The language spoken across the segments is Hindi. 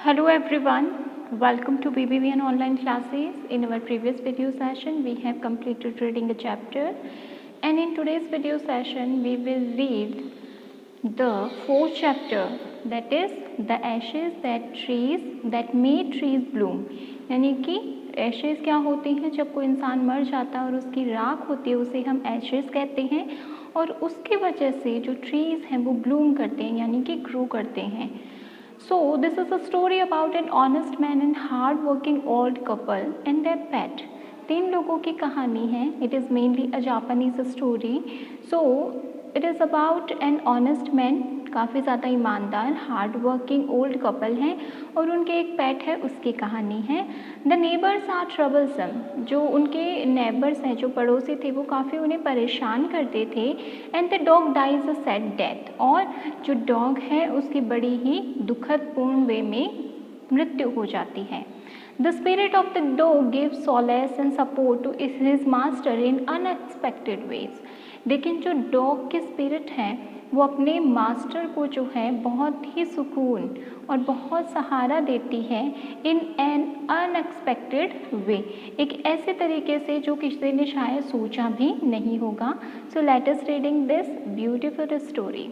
Hello everyone, welcome to BBVN online classes. In our previous video session, we have completed reading a chapter, and in today's video session, we will read the fourth chapter, that is the ashes that made trees bloom. यानी कि एशेज़ क्या होती हैं? जब कोई इंसान मर जाता है और उसकी राख होती है उसे हम एशेज़ कहते हैं, और उसकी वजह से जो ट्रीज़ हैं वो ब्लूम करते हैं यानी कि ग्रो करते हैं. So this is a story about an honest man and hard-working old couple and their pet. 3 लोगों की कहानी है. It is mainly a Japanese story. So it is about an honest man, काफ़ी ज़्यादा ईमानदार हार्ड वर्किंग ओल्ड कपल हैं और उनके एक पेट है, उसकी कहानी है. The neighbours are troublesome. जो उनके नेबर्स हैं, जो पड़ोसी थे, वो काफ़ी उन्हें परेशान करते थे. And the dog dies a sad death. और जो डॉग है उसकी बड़ी ही दुखद पूर्ण वे में मृत्यु हो जाती है. The spirit of the dog gives solace and support to his master in unexpected ways. लेकिन जो डॉग की स्पिरिट है वो अपने मास्टर को जो है बहुत ही सुकून और बहुत सहारा देती है इन एन अनएक्सपेक्टेड वे, एक ऐसे तरीके से जो किसी ने शायद सोचा भी नहीं होगा. So let us reading this beautiful story.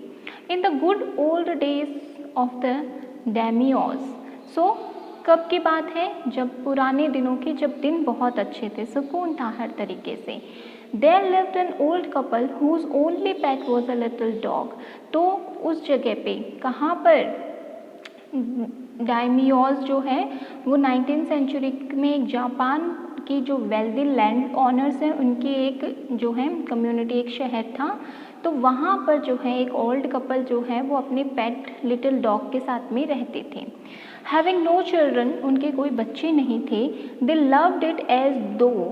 In the good old days of the डेमियोस. सो कब की बात है? जब पुराने दिनों की, जब दिन बहुत अच्छे थे, सुकून था हर तरीके से. There lived an old couple whose only pet was a little dog. तो उस जगह पे कहाँ पर डायमियोस जो है वो 19th सेंचुरी में एक जापान की जो वेल्दी लैंड ऑनर्स हैं उनकी एक जो है कम्युनिटी, एक शहर था. तो वहाँ पर जो है एक ओल्ड कपल जो है वो अपने पेट लिटिल डॉग के साथ में रहते थे. Having no children, उनके कोई बच्चे नहीं थे. They loved it as though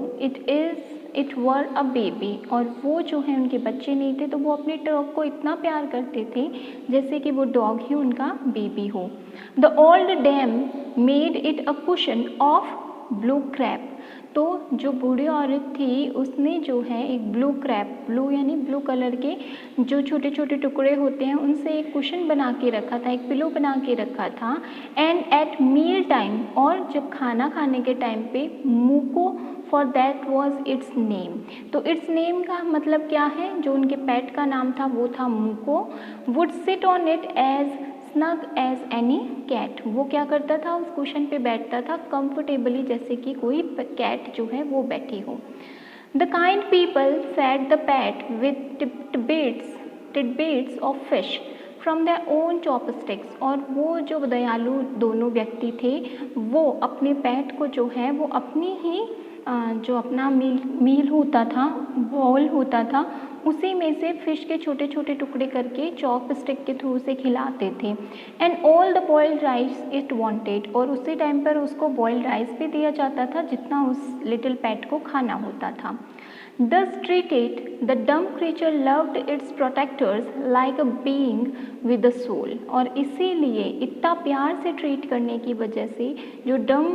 it were a baby. और वो जो है उनके बच्चे नहीं थे तो वो अपने डॉग को इतना प्यार करते थे जैसे कि वो डॉग ही उनका बेबी हो. The old dame made it a cushion of blue crab. तो जो बूढ़ी औरत थी उसने जो है एक ब्लू क्रैप, ब्लू यानी ब्लू कलर के जो छोटे छोटे टुकड़े होते हैं उनसे एक कुशन बना के रखा था, एक पिलो बना के रखा था. एंड एट मील टाइम, और जब खाना खाने के टाइम पे, Muko for that was its name. तो इट्स नेम का मतलब क्या है? जो उनके पेट का नाम था वो था Muko. Would sit on it as snug as any cat. वो क्या करता था? उस कुशन पे बैठता था कंफर्टेबली जैसे कि कोई कैट जो है वो बैठी हो. The kind people fed the pet with tidbits of fish from their own chopsticks. और वो जो दयालु दोनों व्यक्ति थे वो अपने पैट को जो है वो अपनी ही जो अपना मील होता था, बॉल होता था, उसी में से फ़िश के छोटे छोटे टुकड़े करके चॉप स्टिक के थ्रू से खिलाते थे. And all the boiled rice it wanted. और उसी टाइम पर उसको बॉइल्ड राइस भी दिया जाता था जितना उस लिटिल पैट को खाना होता था. Thus treated, the dumb creature loved its protectors like a being with a soul. और इसीलिए इतना प्यार से ट्रीट करने की वजह से जो डम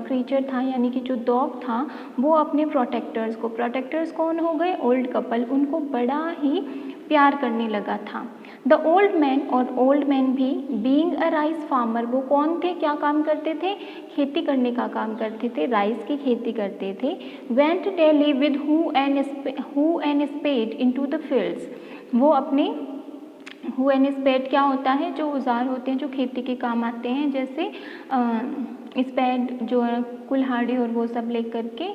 क्रीचर था यानी कि जो डॉग था वो अपने प्रोटेक्टर्स कौन हो गए? Old couple. उनको बड़ा ही प्यार करने लगा था. द ओल्ड मैन, और ओल्ड मैन भी बीइंग अ राइस फार्मर, वो कौन थे? क्या काम करते थे? खेती करने का काम करते थे, राइस की खेती करते थे. Went daily with hoe and spade into the fields. वो अपने हू एंड स्पेड क्या होता है? जो औजार होते हैं जो खेती के काम आते हैं, जैसे स्पेड जो है कुल्हाड़ी और वो सब लेकर के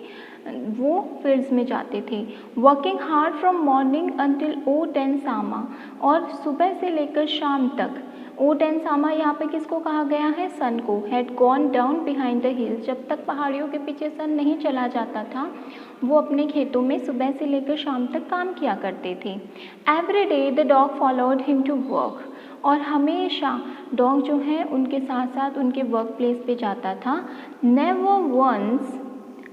वो फील्ड्स में जाते थे. Working hard from morning until oat and summer. और सुबह से लेकर शाम तक. ओट एंड सामा यहाँ पे किसको कहा गया है? सन को. Had gone down behind the hills. जब तक पहाड़ियों के पीछे सन नहीं चला जाता था वो अपने खेतों में सुबह से लेकर शाम तक काम किया करते थे. Every day the dog followed him to work. और हमेशा डॉग जो है उनके साथ साथ उनके वर्क प्लेस पे जाता था. Never once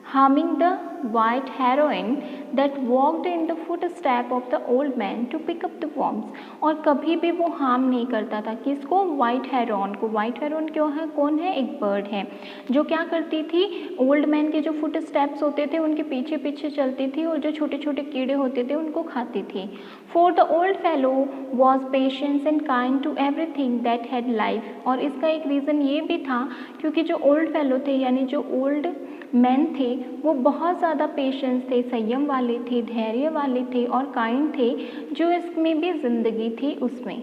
harming the white heron that walked in the footstep of the old man to pick up the worms। और कभी भी वो हार्म नहीं करता था किसको, वाइट हेरॉन को। वाइट हेरॉन क्यों है, कौन है, एक बर्ड है जो क्या करती थी, ओल्ड मैन के जो फुट स्टेप्स होते थे उनके पीछे पीछे चलती थी और जो छोटे छोटे कीड़े होते थे उनको खाती थी। For the old fellow was patience and kind to everything that had life. और इसका एक रीज़न ये भी था क्योंकि जो ओल्ड फेलो थे यानी जो ओल्ड मैन थे वो बहुत ज़्यादा पेशेंस थे, संयम वाले थे, धैर्य वाले थे और काइंड थे, जो इसमें भी ज़िंदगी थी उसमें।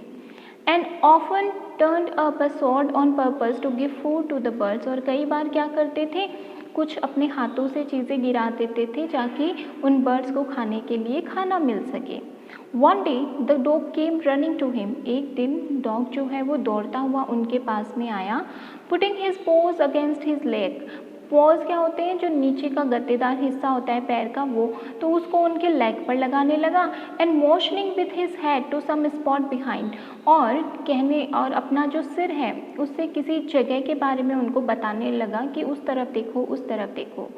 And often turned up a sword on purpose to give food to the birds. और कई बार क्या करते थे, कुछ अपने हाथों से चीज़ें गिरा देते थे ताकि उन बर्ड्स को खाने के लिए खाना मिल सके। One day the dog came running to him. एक दिन डॉग जो है वो दौड़ता हुआ उनके पास में आया। Putting his pose against his leg. Pause क्या होते हैं, जो नीचे का गद्देदार हिस्सा होता है पैर का वो, तो उसको उनके लेग पर लगाने लगा। And motioning with his head to some spot behind. और कहने और अपना जो सिर है उससे किसी जगह के बारे में उनको बताने लगा कि उस तरफ देखो, उस तरफ देखो।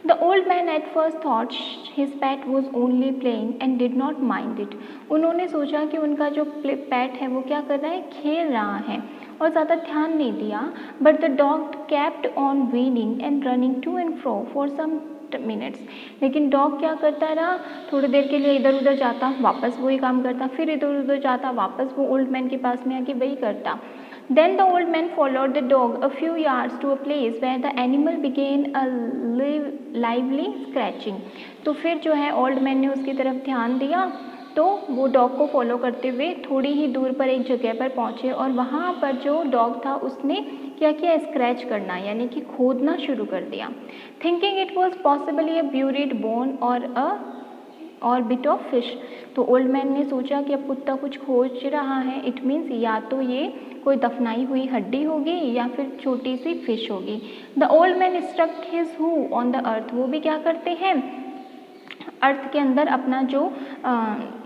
The old man at first thought his PAT was only playing and did not mind it. उन्होंने सोचा कि उनका जो पैट है वो क्या कर रहा है, खेल रहा है और ज़्यादा ध्यान नहीं दिया। But the dog kept on wheeling and running to and fro for some minutes. लेकिन डॉग क्या करता रहा, थोड़ी देर के लिए इधर उधर जाता, वापस वही काम करता, फिर इधर उधर जाता, वापस वो ओल्ड मैन के पास में आके वही करता। Then the old man followed the dog a few yards to a place where the animal began a lively scratching। तो फिर जो है ओल्ड मैन ने उसकी तरफ ध्यान दिया तो वो डॉग को फॉलो करते हुए थोड़ी ही दूर पर एक जगह पर पहुँचे और वहाँ पर जो डॉग था उसने क्या किया, स्क्रैच करना यानी कि खोदना शुरू कर दिया। Thinking it was possibly a buried bone और बिट ऑफ फिश। तो ओल्ड मैन ने सोचा कि अब कुत्ता कुछ खोज रहा है, इट मीन्स या तो ये कोई दफनाई हुई हड्डी होगी या फिर छोटी सी फिश होगी। The old man struck his hoe on the earth. वो भी क्या करते हैं, अर्थ के अंदर अपना जो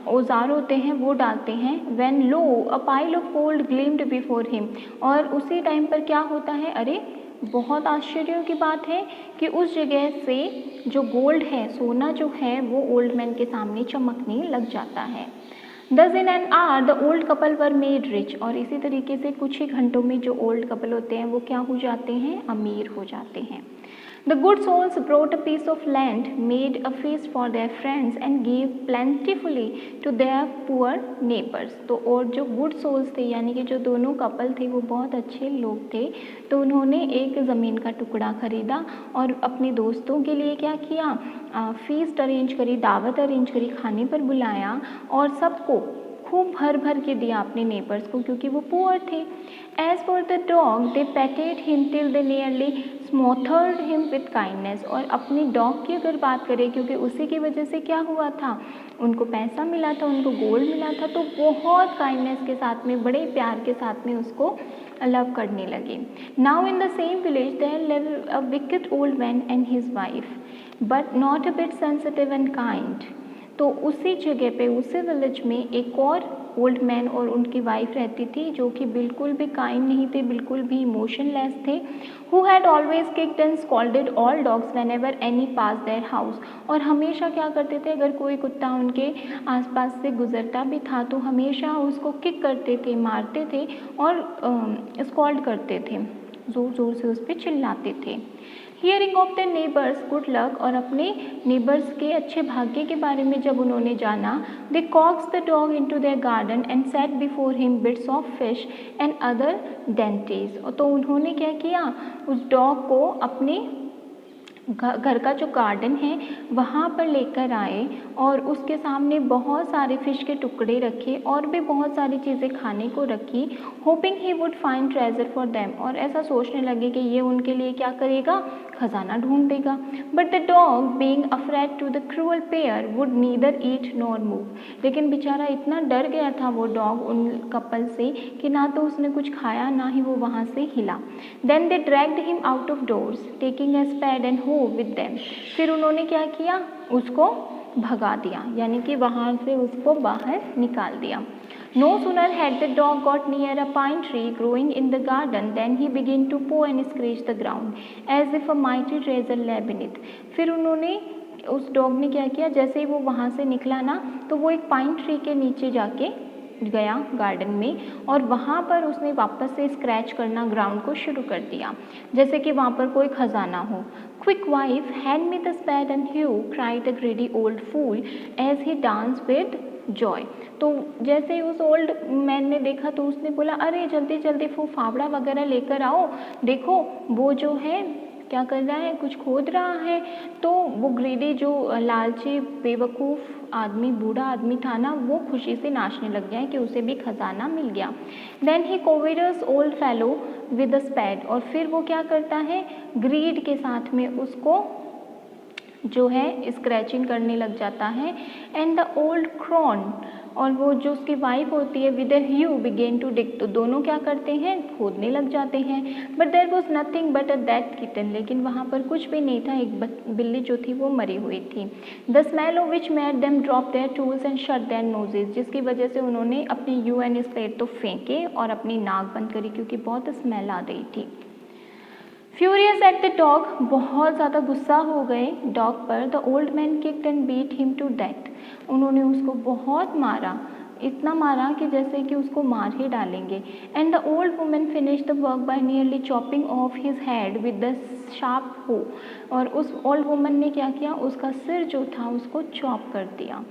औजार होते हैं वो डालते हैं। When low a pile of gold gleamed before him. और उसी टाइम पर क्या होता है, अरे बहुत आश्चर्य की बात है कि उस जगह से जो गोल्ड है, सोना जो है वो ओल्ड मैन के सामने चमकने लग जाता है। Thus in an hour the old couple were made rich। और इसी तरीके से कुछ ही घंटों में जो ओल्ड कपल होते हैं वो क्या हो जाते हैं, अमीर हो जाते हैं। The good souls brought a piece of land, made a feast for their friends and gave plentifully to their poor neighbors। तो और जो गुड सोल्स थे यानी कि जो दोनों कपल थे वो बहुत अच्छे लोग थे, तो उन्होंने एक ज़मीन का टुकड़ा खरीदा और अपने दोस्तों के लिए क्या किया, फीस्ट अरेंज करी, दावत अरेंज करी, खाने पर बुलाया और सबको खूब भर भर के दिया अपने नेबर्स को क्योंकि वो पुअर थे। As for the dog they petted him till they nearly smothered him with kindness. और अपनी डॉग की अगर बात करें, क्योंकि उसी की वजह से क्या हुआ था, उनको पैसा मिला था, उनको गोल्ड मिला था, तो बहुत काइंडनेस के साथ में, बड़े प्यार के साथ में उसको लव करने लगे। Now in the same village there live a wicked old man and his wife but not a bit sensitive and kind. तो उसी जगह पे, उसी विलेज में एक और ओल्ड मैन और उनकी वाइफ रहती थी जो कि बिल्कुल भी काइंड नहीं थे, बिल्कुल भी इमोशनलेस थे। Who had always kicked and scolded all dogs when ever any pass their house. और हमेशा क्या करते थे, अगर कोई कुत्ता उनके आसपास से गुजरता भी था तो हमेशा उसको किक करते थे, मारते थे और स्कॉल्ड करते थे, ज़ोर ज़ोर से उस पर चिल्लाते थे। Hearing of the neighbours good luck. और अपने नेबर्स के अच्छे भाग्य के बारे में जब उन्होंने जाना, they coax the dog into their garden and set before him bits of fish and other dainties. तो उन्होंने क्या किया, उस डॉग को अपने घर का जो गार्डन है वहाँ पर लेकर आए और उसके सामने बहुत सारे फिश के टुकड़े रखे और भी बहुत सारी चीज़ें खाने को रखी। Hopping he would find treasure for them. और ऐसा सोचने लगे कि ये उनके लिए क्या करेगा, खजाना ढूंढ देगा। But the dog being afraid to the cruel pair would neither eat nor move. लेकिन बेचारा इतना डर गया था वो डॉग उन कपल से कि ना तो उसने कुछ खाया ना ही वो वहाँ से हिला। Then they dragged him out of doors taking a spade and hoe with them. फिर उन्होंने क्या किया, उसको भगा दिया यानी कि वहाँ से उसको बाहर निकाल दिया। No sooner had the dog got near a pine tree growing in the garden than he began to paw and scratch the ground as if a mighty treasure lay beneath. फिर उन्होंने उस डॉग ने क्या किया, जैसे ही वो वहाँ से निकला ना तो वो एक पाइन ट्री के नीचे जाके गया गार्डन में और वहाँ पर उसने वापस से स्क्रैच करना ग्राउंड को शुरू कर दिया जैसे कि वहाँ पर कोई खजाना हो. Quick wife hand me the spade and he cried the greedy old fool as he dance with joy. तो जैसे ही उस ओल्ड मैन ने देखा तो उसने बोला, अरे जल्दी जल्दी वो फावड़ा वगैरह लेकर आओ, देखो वो जो है क्या कर रहा है, कुछ खोद रहा है. तो वो ग्रेडी जो लालची बेवकूफ़ आदमी, बूढ़ा आदमी था ना, वो खुशी से नाचने लग गया है कि उसे भी खजाना मिल गया. देन ही कोविरस old fellow with a spade. और फिर वो क्या करता है, ग्रीड के साथ में उसको जो है स्क्रैचिंग करने लग जाता है. एंड द ओल्ड क्रॉन और वो जो उसकी वाइफ होती है with hoe began to dig. तो दोनों क्या करते हैं, खोदने लग जाते हैं. But there was nothing but a dead kitten. लेकिन वहाँ पर कुछ भी नहीं था, एक बिल्ली जो थी वो मरी हुई थी. The smell of which made them drop there tools and shut there noses. जिसकी वजह से उन्होंने अपने यू एंड स्पेड तो फेंके और अपनी नाक बंद करी क्योंकि बहुत स्मेल आ रही थी. फ्यूरियस एट द डॉग, बहुत ज़्यादा गुस्सा हो गए डॉग पर. The old man kicked and beat him to death. उन्होंने उसको बहुत मारा, इतना मारा कि जैसे कि उसको मार ही डालेंगे. And the old women finish the work by nearly chopping of his head with the sharp हो. और उस ओल्ड वुमन ने क्या किया, उसका सिर जो था उसको चॉप कर दिया.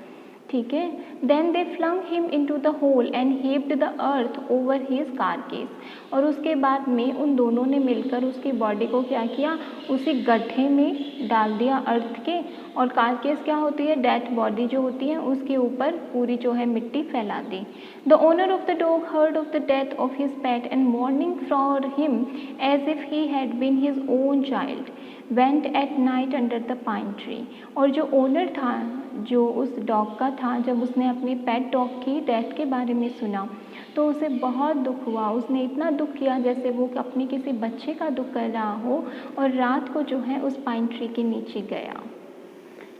ठीक है. Then they flung him into the hole and heaped the earth over his carcass. और उसके बाद में उन दोनों ने मिलकर उसकी बॉडी को क्या किया, उसी गड्ढे में डाल दिया अर्थ के. और कारकेस क्या होती है, डेड बॉडी जो होती है उसके ऊपर पूरी जो है मिट्टी फैला दी. The owner of the dog heard of the death of his pet and mourning for him as if he had been his own child went at night under the pine tree. और जो ओनर था, जो उस डॉग का था, जब उसने अपने पेट डॉग की डेथ के बारे में सुना तो उसे बहुत दुख हुआ. उसने इतना दुख किया जैसे वो अपने किसी बच्चे का दुख कर रहा हो. और रात को जो है उस पाइन ट्री के नीचे गया.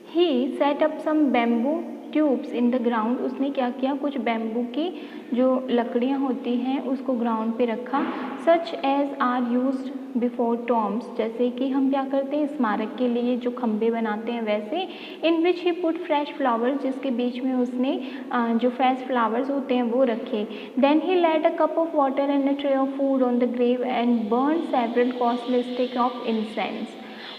He set up some bamboo tubes in the ground. उसने क्या किया, कुछ बैम्बू की जो लकड़ियाँ होती हैं उसको ग्राउंड पे रखा. Such as are used before tombs. जैसे कि हम क्या करते हैं, स्मारक के लिए जो खम्भे बनाते हैं वैसे. इन विच ही पुट फ्रेश फ्लावर्स. जिसके बीच में उसने जो फ्रेश फ्लावर्स होते हैं वो रखे. Then he laid a cup of water and a tray of food on the grave and burn several costly stick of incense.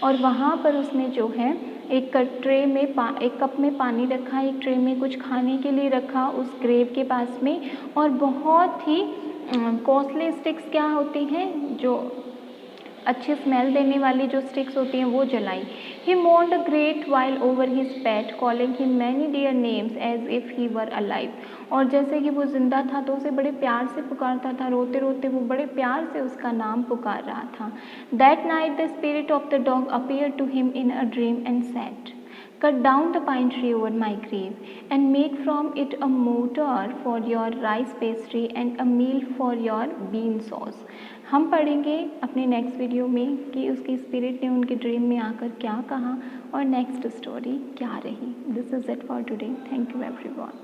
और वहाँ पर उसने जो है एक ट्रे में एक कप में पानी रखा, एक ट्रे में कुछ खाने के लिए रखा उस ग्रेव के पास में. और बहुत ही कॉस्टली स्टिक्स क्या होती हैं, जो अच्छी स्मेल देने वाली जो स्टिक्स होती हैं वो जलाई. He mourned a great while over his pet calling him many dear names as if he were alive. और जैसे कि वो जिंदा था तो उसे बड़े प्यार से पुकारता था, रोते रोते वो बड़े प्यार से उसका नाम पुकार रहा था. That night the spirit of the dog appear to him in a dream and said, cut down the pine tree over my grave and make from it a mortar for your rice pastry and a meal for your bean sauce. हम पढ़ेंगे अपने नेक्स्ट वीडियो में कि उसकी स्पिरिट ने उनके ड्रीम में आकर क्या कहा और नेक्स्ट स्टोरी क्या रही. This is it for today. Thank you everyone.